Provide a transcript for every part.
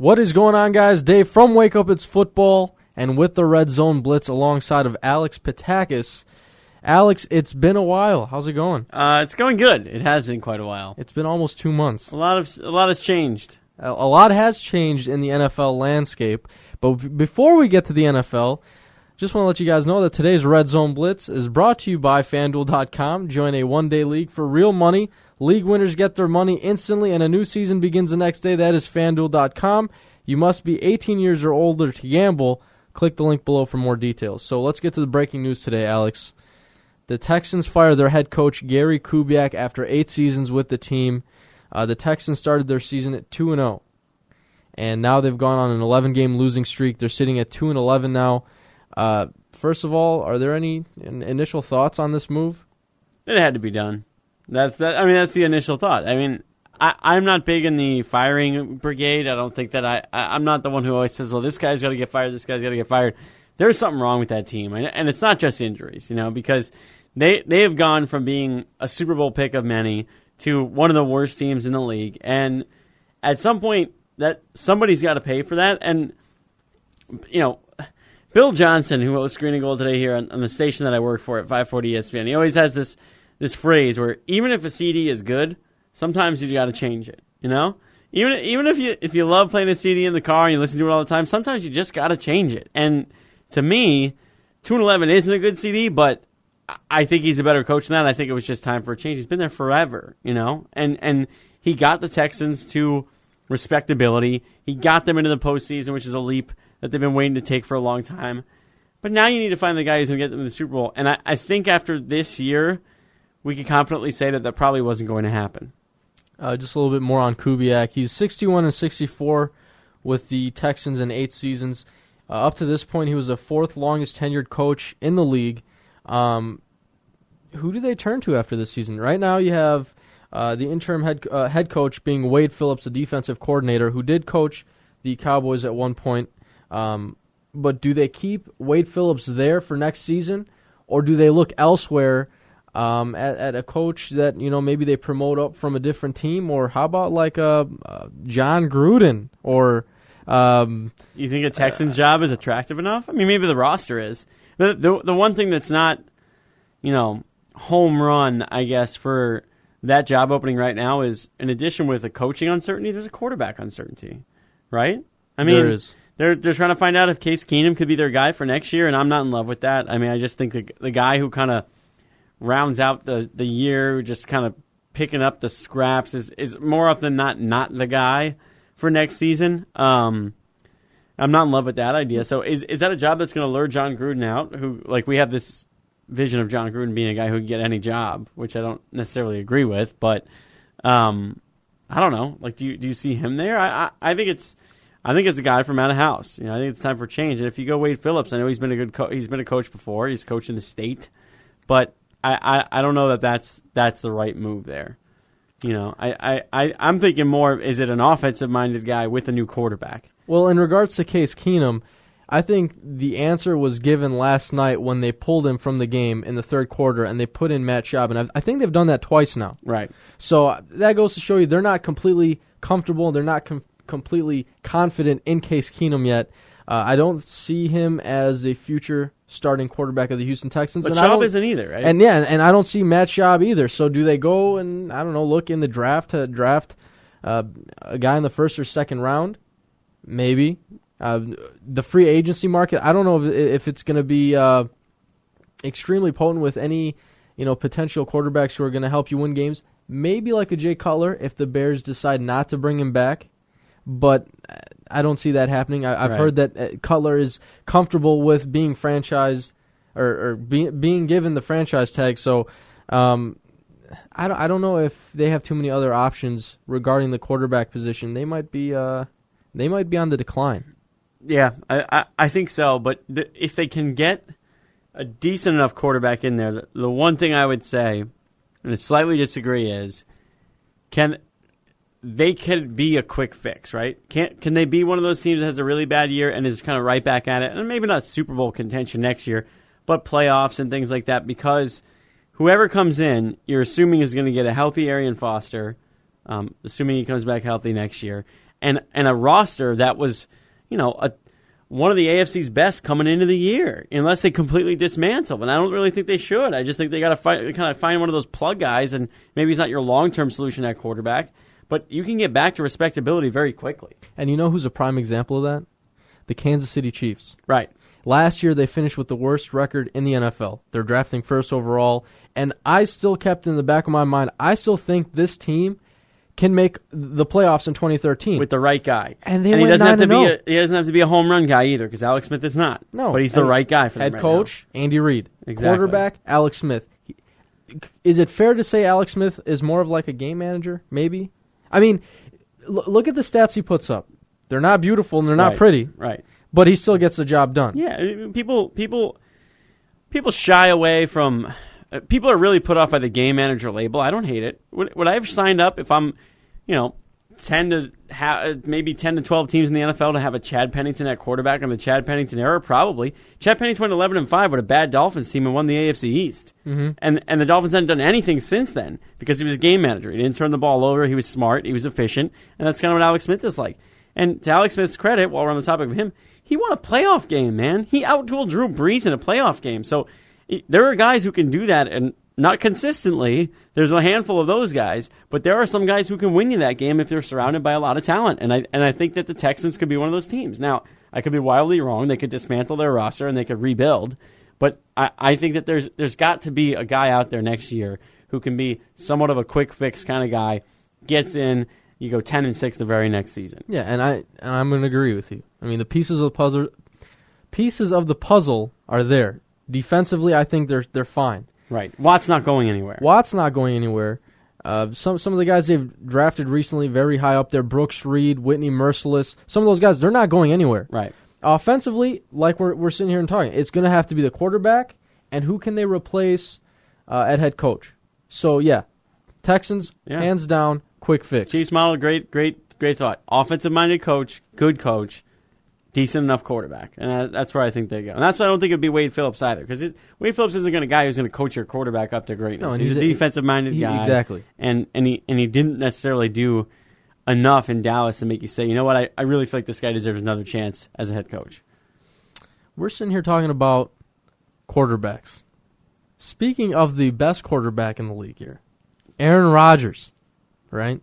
What is going on, guys? Dave from Wake Up It's Football and with the Red Zone Blitz alongside of Alex Petakas. Alex, it's been a while. How's it going? It's going good. It has been quite a while. It's been almost 2 months. A lot has changed. A lot has changed in the NFL landscape. But before we get to the NFL, just want to let you guys know that today's Red Zone Blitz is brought to you by FanDuel.com. Join a one-day league for real money. League winners get their money instantly, and a new season begins the next day. That is FanDuel.com. You must be 18 years or older to gamble. Click the link below for more details. So let's get to the breaking news today, Alex. The Texans fired their head coach, Gary Kubiak, after 8 seasons with the team. The Texans started their season at 2-0, and now they've gone on an 11-game losing streak. They're sitting at 2-11 now. First of all, are there any initial thoughts on this move? It had to be done. That's the initial thought. I mean, I'm not big in the firing brigade. I don't think that I'm not the one who always says, well, this guy's got to get fired, this guy's got to get fired. There's something wrong with that team, and it's not just injuries, because they have gone from being a Super Bowl pick of many to one of the worst teams in the league, and at some point that somebody's got to pay for that. And Bill Johnson, who was Screen & Goal today here on the station that I work for at 540 ESPN, he always has this phrase where even if a CD is good, sometimes you got to change it. Even if you love playing a CD in the car and you listen to it all the time, sometimes you just got to change it. And to me, 2-11 isn't a good CD, but I think he's a better coach than that. I think it was just time for a change. He's been there forever, and he got the Texans to respectability. He got them into the postseason, which is a leap that they've been waiting to take for a long time. But now you need to find the guy who's going to get them to the Super Bowl. And I think after this year, we can confidently say that probably wasn't going to happen. Just a little bit more on Kubiak. He's 61-64 with the Texans in 8 seasons. Up to this point, he was the 4th longest tenured coach in the league. Who do they turn to after this season? Right now, you have the interim head coach being Wade Phillips, the defensive coordinator, who did coach the Cowboys at one point. But do they keep Wade Phillips there for next season, or do they look elsewhere at a coach that maybe they promote up from a different team? Or how about like John Gruden? Or you think a Texans job is attractive enough? I mean, maybe the roster is. The one thing that's not home run, I guess, for that job opening right now is, in addition with the coaching uncertainty, there's a quarterback uncertainty, right? I mean, there is. They're trying to find out if Case Keenum could be their guy for next year, and I'm not in love with that. I mean, I just think the guy who kind of rounds out the year, just kind of picking up the scraps, is more often than not the guy for next season. I'm not in love with that idea. So is that a job that's going to lure John Gruden out? Who, like, we have this vision of John Gruden being a guy who can get any job, which I don't necessarily agree with. But I don't know. Like, do you see him there? I think it's a guy from out of house. I think it's time for change. And if you go Wade Phillips, I know he's been he's been a coach before. He's coached in the state, but I don't know that's the right move there. I'm thinking more, is it an offensive-minded guy with a new quarterback? Well, in regards to Case Keenum, I think the answer was given last night when they pulled him from the game in the third quarter and they put in Matt Schaub. And I think they've done that twice now. Right. So that goes to show you they're not completely comfortable. They're not completely confident in Case Keenum yet. I don't see him as a future starting quarterback of the Houston Texans. But Schaub isn't either, right? And I don't see Matt Schaub either. So do they go and, look in the draft to draft a guy in the first or second round? Maybe. The free agency market, I don't know if it's going to be extremely potent with any potential quarterbacks who are going to help you win games. Maybe like a Jay Cutler if the Bears decide not to bring him back. But I don't see that happening. I've heard that Cutler is comfortable with being franchised or being given the franchise tag. So I don't know if they have too many other options regarding the quarterback position. They might be on the decline. Yeah, I think so. But if they can get a decent enough quarterback in there, the one thing I would say, and I slightly disagree, is they could be a quick fix, right? Can they be one of those teams that has a really bad year and is kind of right back at it? And maybe not Super Bowl contention next year, but playoffs and things like that, because whoever comes in, you're assuming is going to get a healthy Arian Foster, assuming he comes back healthy next year. and a roster that was, one of the AFC's best coming into the year, unless they completely dismantle. And I don't really think they should. I just think they got to find one of those plug guys, and maybe he's not your long-term solution at quarterback, but you can get back to respectability very quickly. And you know who's a prime example of that? The Kansas City Chiefs. Right. Last year, they finished with the worst record in the NFL. They're drafting first overall, and I still kept in the back of my mind, I still think this team can make the playoffs in 2013 with the right guy. And he doesn't have to be a home run guy either, because Alex Smith is not. No, but he's the right guy for them. Head coach Andy Reid, exactly. Quarterback Alex Smith. Is it fair to say Alex Smith is more of like a game manager? Maybe. I mean, look at the stats he puts up. They're not beautiful and they're not pretty. Right. But he still gets the job done. Yeah, people shy away from. People are really put off by the game manager label. I don't hate it. Would I have signed up if I'm, 10 to 12 teams in the NFL to have a Chad Pennington at quarterback in the Chad Pennington era? Probably. Chad Pennington went 11-5 with a bad Dolphins team and won the AFC East. Mm-hmm. And the Dolphins hadn't done anything since then because he was a game manager. He didn't turn the ball over. He was smart. He was efficient. And that's kind of what Alex Smith is like. And to Alex Smith's credit, while we're on the topic of him, he won a playoff game, man. He out-dueled Drew Brees in a playoff game. So there are guys who can do that, and not consistently. There's a handful of those guys, but there are some guys who can win you that game if they're surrounded by a lot of talent. And I think that the Texans could be one of those teams. Now, I could be wildly wrong. They could dismantle their roster and they could rebuild. But I think that there's got to be a guy out there next year who can be somewhat of a quick fix kind of guy, gets in, you go 10-6 the very next season. Yeah, and I'm going to agree with you. I mean, the pieces of the puzzle are there. Defensively, I think they're fine. Right. Watt's not going anywhere. Some of the guys they've drafted recently, very high up there, Brooks Reed, Whitney Merciless, some of those guys, they're not going anywhere. Right. Offensively, like we're sitting here and talking, it's going to have to be the quarterback, and who can they replace at head coach? So, yeah, Texans, hands down, quick fix. Chiefs model, great thought. Offensive-minded coach, good coach, decent enough quarterback. And that's where I think they go. And that's why I don't think it'd be Wade Phillips either, because Wade Phillips isn't a guy who's going to coach your quarterback up to greatness. No, he's a defensive-minded guy. Exactly. And he didn't necessarily do enough in Dallas to make you say, you know what, I really feel like this guy deserves another chance as a head coach. We're sitting here talking about quarterbacks. Speaking of the best quarterback in the league here, Aaron Rodgers, right?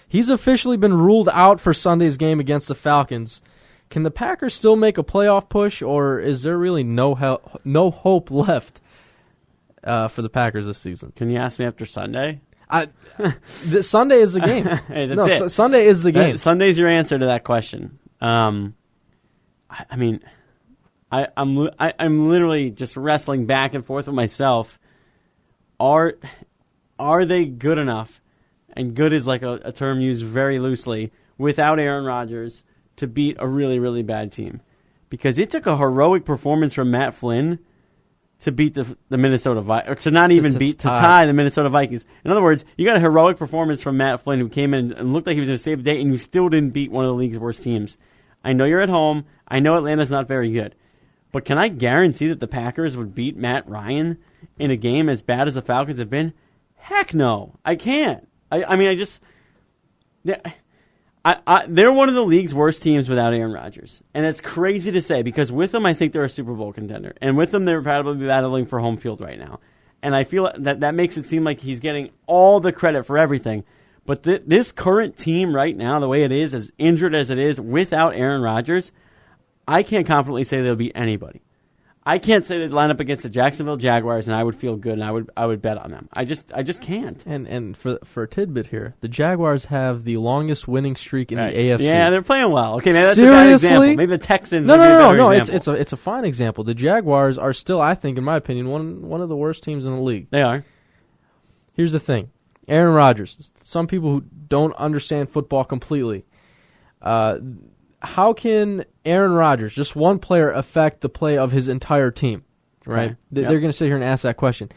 He's officially been ruled out for Sunday's game against the Falcons. Can the Packers still make a playoff push, or is there really no hope left for the Packers this season? Can you ask me after Sunday? Sunday is the game. Hey, that's it. Sunday is the game. Sunday's your answer to that question. I'm literally just wrestling back and forth with myself. Are they good enough? And good is like a term used very loosely without Aaron Rodgers to beat a really, really bad team. Because it took a heroic performance from Matt Flynn to beat the Minnesota Vikings, or to not even to tie the Minnesota Vikings. In other words, you got a heroic performance from Matt Flynn, who came in and looked like he was going to save the day, and you still didn't beat one of the league's worst teams. I know you're at home. I know Atlanta's not very good. But can I guarantee that the Packers would beat Matt Ryan in a game as bad as the Falcons have been? Heck no. I can't. They're one of the league's worst teams without Aaron Rodgers. And it's crazy to say, because with them, I think they're a Super Bowl contender. And with them, they're probably battling for home field right now. And I feel that makes it seem like he's getting all the credit for everything. But this current team right now, the way it is, as injured as it is, without Aaron Rodgers, I can't confidently say they'll beat anybody. I can't say they'd line up against the Jacksonville Jaguars and I would feel good and I would bet on them. I just can't. And for a tidbit here, the Jaguars have the longest winning streak in the AFC. Yeah, they're playing well. Okay, maybe that's Seriously? a bad example. Maybe the Texans. No. It's a fine example. The Jaguars are still, I think, in my opinion, one of the worst teams in the league. They are. Here's the thing, Aaron Rodgers. Some people who don't understand football completely. How can Aaron Rodgers, just one player, affect the play of his entire team? Right? Okay. They're going to sit here and ask that question.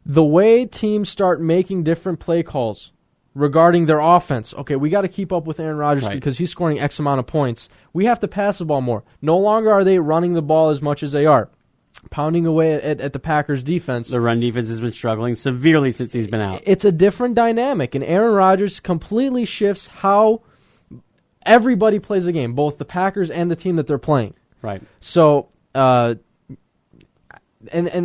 The way teams start making different play calls regarding their offense, okay, we got to keep up with Aaron Rodgers because he's scoring X amount of points. We have to pass the ball more. No longer are they running the ball as much as they are. Pounding away at the Packers' defense. The run defense has been struggling severely since he's been out. It's a different dynamic, and Aaron Rodgers completely shifts how everybody plays a game, both the Packers and the team that they're playing. Right. So, and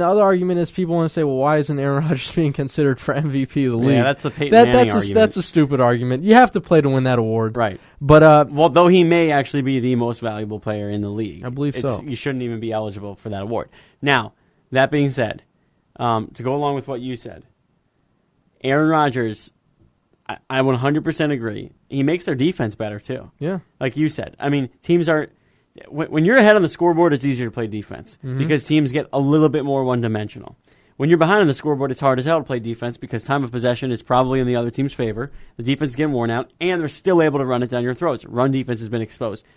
the other argument is people want to say, well, why isn't Aaron Rodgers being considered for MVP of the league? Yeah, that's the Peyton Manning argument. That's a stupid argument. You have to play to win that award. Right. But well, though he may actually be the most valuable player in the league. I believe so. You shouldn't even be eligible for that award. Now, that being said, to go along with what you said, Aaron Rodgers, I 100% agree. He makes their defense better, too. Yeah. Like you said. I mean, teams are... When you're ahead on the scoreboard, it's easier to play defense because teams get a little bit more one-dimensional. When you're behind on the scoreboard, it's hard as hell to play defense because time of possession is probably in the other team's favor. The defense is getting worn out, and they're still able to run it down your throats. Run defense has been exposed.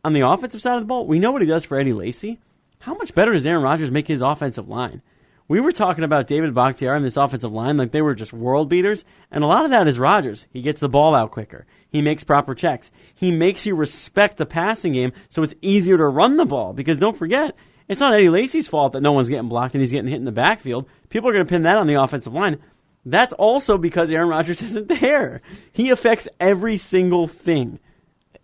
On the offensive side of the ball, we know what he does for Eddie Lacy. How much better does Aaron Rodgers make his offensive line? We were talking about David Bakhtiari and this offensive line like they were just world beaters, and a lot of that is Rodgers. He gets the ball out quicker. He makes proper checks. He makes you respect the passing game so it's easier to run the ball because don't forget, it's not Eddie Lacy's fault that no one's getting blocked and he's getting hit in the backfield. People are going to pin that on the offensive line. That's also because Aaron Rodgers isn't there. He affects every single thing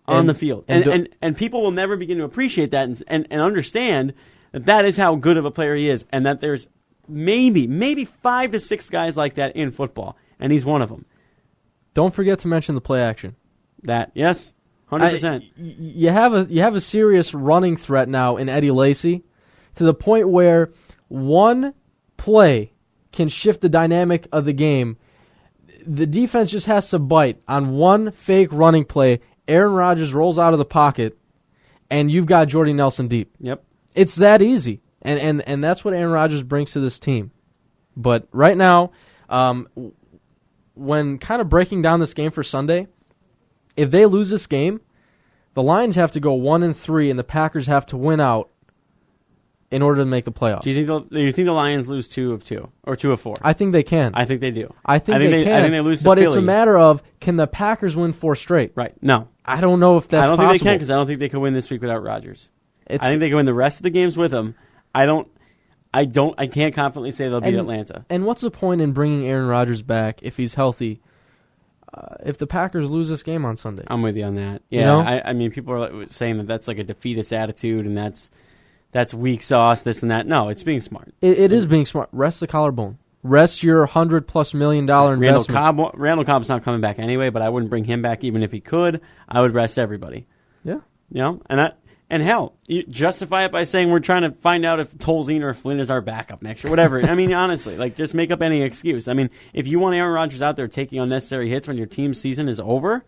on the field. And people will never begin to appreciate that and understand that is how good of a player he is and that there's maybe 5 to 6 guys like that in football, and he's one of them. Don't forget to mention the play action. That, yes, 100%. You have a serious running threat now in Eddie Lacy to the point where one play can shift the dynamic of the game. The defense just has to bite on one fake running play. Aaron Rodgers rolls out of the pocket, and you've got Jordy Nelson deep. Yep. It's that easy. And that's what Aaron Rodgers brings to this team. But right now, when kind of breaking down this game for Sunday, if they lose this game, the Lions have to go 1-3, and the Packers have to win out in order to make the playoffs. Do you think the Lions lose 2 of 2 or 2 of 4? I think they can. I think they do. I think they can. I think they lose to But Philly. it's a matter of, can the Packers win 4 straight? Right. No. I don't know if that's possible. I don't think they can because I don't think they can win this week without Rodgers. I think they can win the rest of the games with him. I can't confidently say they'll beat Atlanta. And what's the point in bringing Aaron Rodgers back if he's healthy? If the Packers lose this game on Sunday, I'm with you on that. Yeah, you know? I mean, people are saying that that's like a defeatist attitude and that's weak sauce, this and that. No, it's being smart. It is being smart. Rest the collarbone. Rest your $100+ million investment. Randall Cobb's not coming back anyway, but I wouldn't bring him back even if he could. I would rest everybody. Yeah, you know, and hell, you justify it by saying we're trying to find out if Tolzien or Flynn is our backup next year, whatever. I mean, honestly, like just make up any excuse. I mean, if you want Aaron Rodgers out there taking unnecessary hits when your team's season is over,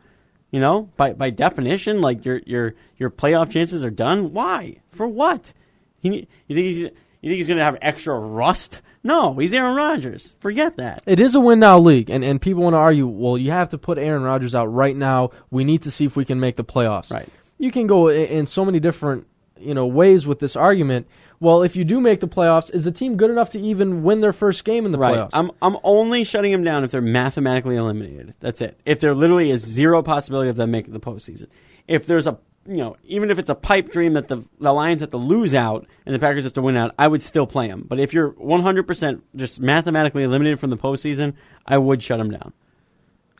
you know, by definition, like your playoff chances are done. Why? For what? You think he's going to have extra rust? No, he's Aaron Rodgers. Forget that. It is a win-now league, and people want to argue, well, you have to put Aaron Rodgers out right now. We need to see if we can make the playoffs. Right. You can go in so many different ways with this argument. Well, if you do make the playoffs, is the team good enough to even win their first game in the playoffs? I'm only shutting them down if they're mathematically eliminated. That's it. If there literally is zero possibility of them making the postseason. If there's even if it's a pipe dream that the Lions have to lose out and the Packers have to win out, I would still play them. But if you're 100% just mathematically eliminated from the postseason, I would shut them down.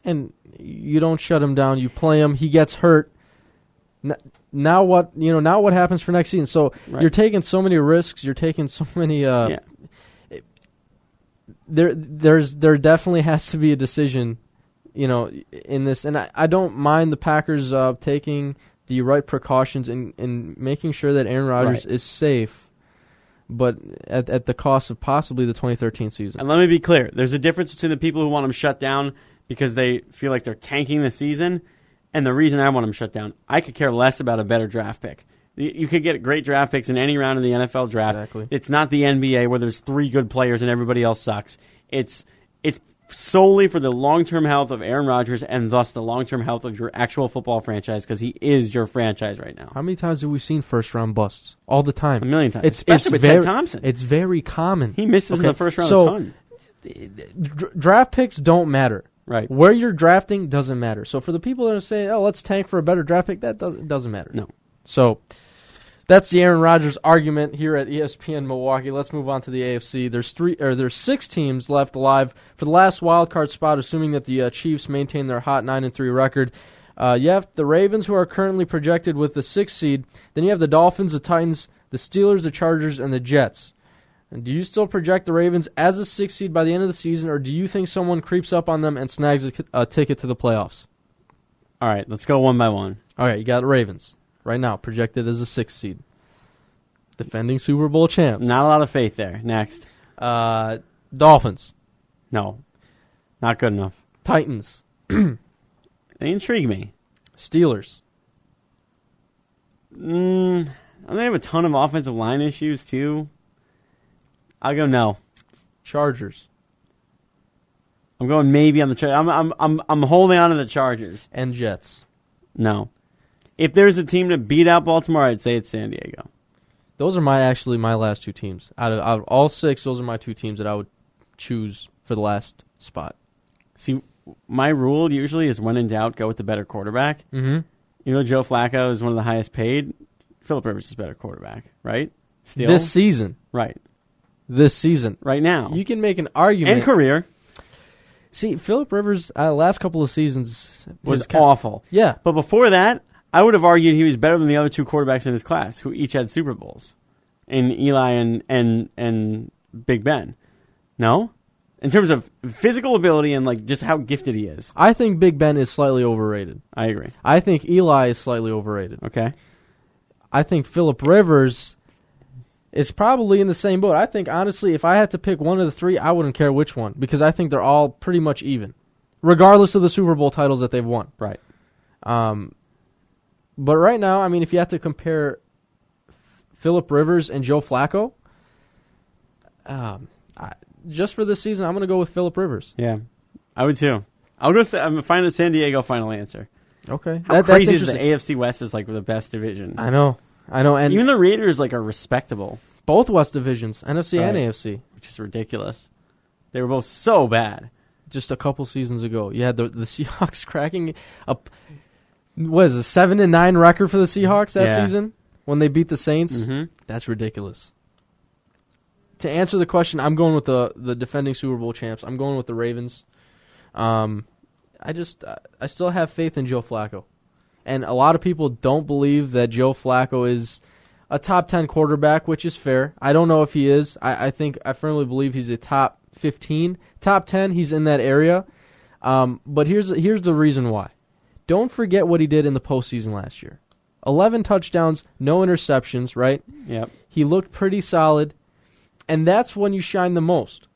And you don't shut him down. You play him. He gets hurt. Now what? Now what happens for next season? So You're taking so many risks. You're taking so many. There definitely has to be a decision, in this. And I don't mind the Packers taking the right precautions and making sure that Aaron Rodgers is safe, but at the cost of possibly the 2013 season. And let me be clear: there's a difference between the people who want him shut down because they feel like they're tanking the season. And the reason I want him shut down, I could care less about a better draft pick. You could get great draft picks in any round of the NFL draft. Exactly. It's not the NBA where there's 3 good players and everybody else sucks. It's solely for the long-term health of Aaron Rodgers and thus the long-term health of your actual football franchise because he is your franchise right now. How many times have we seen first-round busts? All the time. A million times. Especially with Ted Thompson. It's very common. He misses in the first round a ton. Draft picks don't matter. Right. Where you're drafting doesn't matter. So for the people that are saying, "Oh, let's tank for a better draft pick," that doesn't matter. No. So that's the Aaron Rodgers argument here at ESPN Milwaukee. Let's move on to the AFC. There's 6 teams left alive for the last wild card spot, assuming that the Chiefs maintain their hot 9-3 record. You have the Ravens, who are currently projected with the 6th seed. Then you have the Dolphins, the Titans, the Steelers, the Chargers, and the Jets. And do you still project the Ravens as a 6th seed by the end of the season, or do you think someone creeps up on them and snags a ticket to the playoffs? All right, let's go one by one. All right, you got the Ravens right now projected as a 6th seed. Defending Super Bowl champs. Not a lot of faith there. Next. Dolphins. No. Not good enough. Titans. They intrigue me. Steelers. They have a ton of offensive line issues, too. I'll go no. Chargers. I'm going maybe on the Chargers. I'm holding on to the Chargers. And Jets. No. If there's a team to beat out Baltimore, I'd say it's San Diego. Those are my last two teams. Out of all 6, those are my 2 teams that I would choose for the last spot. See, my rule usually is when in doubt, go with the better quarterback. Mm-hmm. You know, Joe Flacco is one of the highest paid. Phillip Rivers is a better quarterback, right? Still? This season. Right. This season. Right now. You can make an argument. And career. See, Phillip Rivers, last couple of seasons was awful. Yeah. But before that, I would have argued he was better than the other 2 quarterbacks in his class, who each had Super Bowls, in Eli and Big Ben. No? In terms of physical ability and like just how gifted he is. I think Big Ben is slightly overrated. I agree. I think Eli is slightly overrated. Okay. I think Phillip Rivers is probably in the same boat. I think, honestly, if I had to pick one of the 3, I wouldn't care which one, because I think they're all pretty much even, regardless of the Super Bowl titles that they've won. Right. But right now, I mean, if you have to compare Phillip Rivers and Joe Flacco, just for this season, I'm going to go with Phillip Rivers. Yeah, I would too. I'm going to find the San Diego final answer. Okay. How crazy is the AFC West is like the best division? I know. And even the Raiders like are respectable. Both West divisions, NFC and AFC. Which is ridiculous. They were both so bad. Just a couple seasons ago. You had the Seahawks cracking up. What is it, 7-9 record for the Seahawks that season when they beat the Saints? Mm-hmm. That's ridiculous. To answer the question, I'm going with the defending Super Bowl champs. I'm going with the Ravens. I still have faith in Joe Flacco. And a lot of people don't believe that Joe Flacco is a top 10 quarterback, which is fair. I don't know if he is. I firmly believe he's a top 15. Top 10, he's in that area. But here's the reason why. Don't forget what he did in the postseason last year. 11 touchdowns, no interceptions, right? Yep. He looked pretty solid. And that's when you shine the most.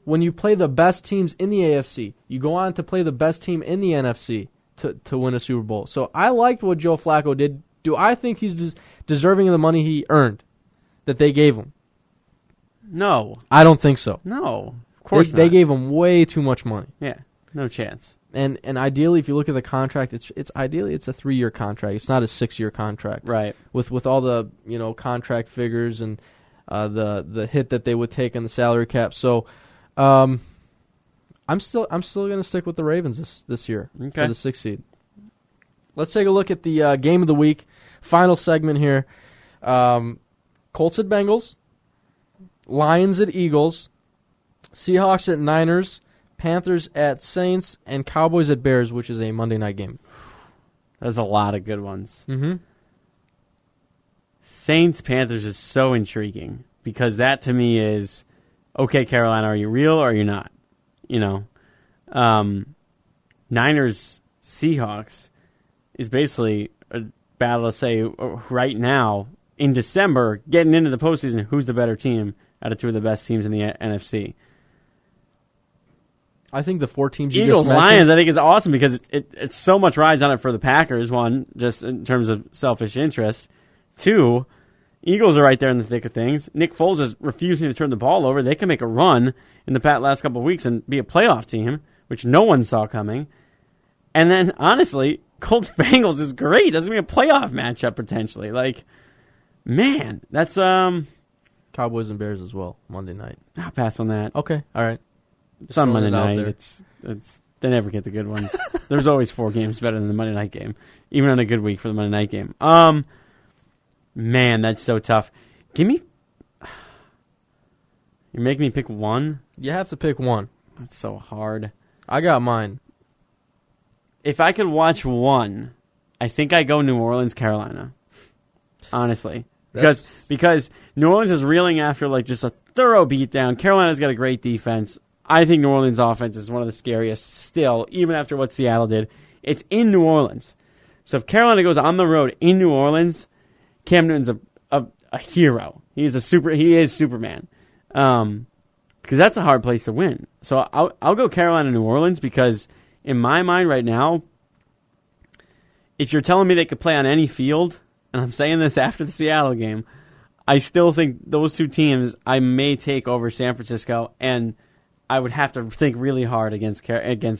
When you play the best teams in the AFC, you go on to play the best team in the NFC to win a Super Bowl. So I liked what Joe Flacco did. Do I think he's deserving of the money he earned that they gave him? No. I don't think so. No. Of course they gave him way too much money. Yeah. No chance. And ideally, if you look at the contract, it's a 3-year contract. It's not a 6-year contract. Right. With all the contract figures and the hit that they would take on the salary cap. So I'm still going to stick with the Ravens this year for the 6th seed. Let's take a look at the game of the week. Final segment here. Colts at Bengals, Lions at Eagles, Seahawks at Niners, Panthers at Saints, and Cowboys at Bears, which is a Monday night game. There's a lot of good ones. Mm-hmm. Saints-Panthers is so intriguing because that to me is, okay, Carolina, are you real or are you not? Niners-Seahawks is basically a battle to say right now, in December, getting into the postseason, who's the better team out of 2 of the best teams in the NFC. I think the 4 teams you Eagles, just mentioned. Lions, I think is awesome because it's so much rides on it for the Packers. 1, just in terms of selfish interest. 2, Eagles are right there in the thick of things. Nick Foles is refusing to turn the ball over. They can make a run in the last couple of weeks and be a playoff team, which no one saw coming. And then, honestly, Colts Bengals is great. That's going to be a playoff matchup potentially. Like, man, that's Cowboys and Bears as well, Monday night. I'll pass on that. Okay, all right. It's on Monday night. It's they never get the good ones. There's always 4 games better than the Monday night game, even on a good week for the Monday night game. Man, that's so tough. You're making me pick one? You have to pick one. That's so hard. I got mine. if I could watch one, I think I go New Orleans, Carolina. Honestly. Because New Orleans is reeling after like just a thorough beatdown. Carolina's got a great defense. I think New Orleans' offense is one of the scariest still, even after what Seattle did. It's in New Orleans. So if Carolina goes on the road in New Orleans, Cam Newton's a hero. He is Superman. Because that's a hard place to win. So I'll go Carolina, New Orleans, because in my mind right now, if you're telling me they could play on any field, and I'm saying this after the Seattle game, I still think those two teams I may take over San Francisco, and I would have to think really hard against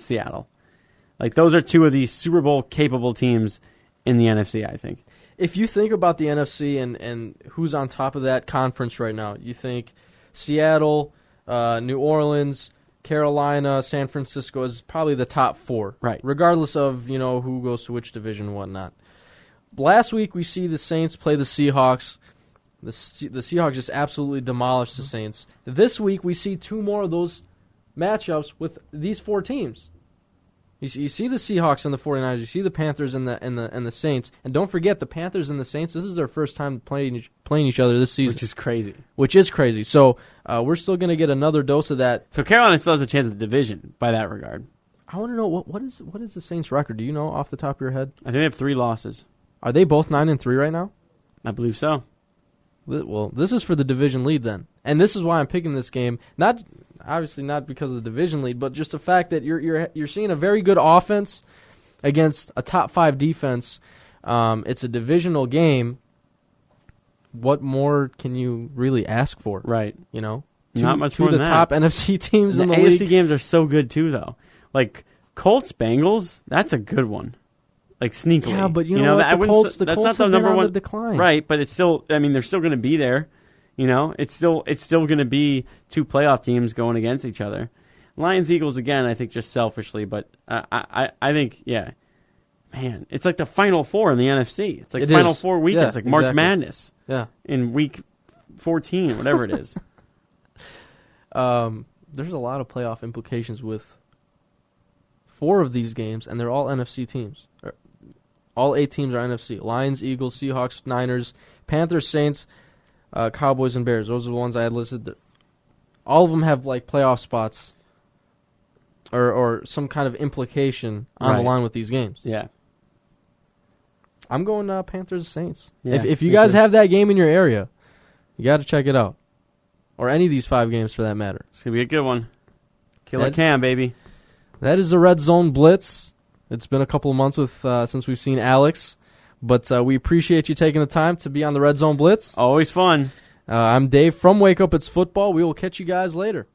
Seattle. Like, those are two of the Super Bowl capable teams in the NFC, I think. If you think about the NFC and who's on top of that conference right now, you think Seattle, New Orleans, Carolina, San Francisco is probably the top four, right? Regardless of who goes to which division and whatnot. Last week we see the Saints play the Seahawks. The Seahawks just absolutely demolished the Saints. This week we see two more of those matchups with these four teams. You see the Seahawks and the 49ers. You see the Panthers and the Saints. And don't forget, the Panthers and the Saints, this is their first time playing each other this season. Which is crazy. So we're still going to get another dose of that. So Carolina still has a chance at the division by that regard. I want to know, what is the Saints' record? Do you know off the top of your head? I think they have 3 losses. Are they both 9-3 right now? I believe so. Well, this is for the division lead then. And this is why I'm picking this game. Obviously not because of the division lead, but just the fact that you're seeing a very good offense against a top 5 defense. It's a divisional game. What more can you really ask for? Right. Not much more than that. Two of the top NFC teams in the AFC league. games are so good too, though. Like Colts Bengals, that's a good one. Like sneakily. Yeah, but you know what? The Colts not the number one decline. Right, but it's still. I mean, they're still going to be there. It's still going to be 2 playoff teams going against each other. Lions Eagles again, I think just selfishly, but I think man, it's like the Final Four in the NFC. It's like Final Four weekend. It's like March Madness. Yeah, in week 14, whatever it is. There's a lot of playoff implications with 4 of these games, and they're all NFC teams. All 8 teams are NFC. Lions, Eagles, Seahawks, Niners, Panthers, Saints, Cowboys, and Bears. Those are the ones I had listed. All of them have like playoff spots or some kind of implication on the line with these games. Yeah. I'm going Panthers, Saints. Yeah, if you guys have that game in your area, you got to check it out. Or any of these 5 games for that matter. It's going to be a good one. Killer Cam, baby. That is the Red Zone Blitz. It's been a couple of months since we've seen Alex, but we appreciate you taking the time to be on the Red Zone Blitz. Always fun. I'm Dave from Wake Up It's Football. We will catch you guys later.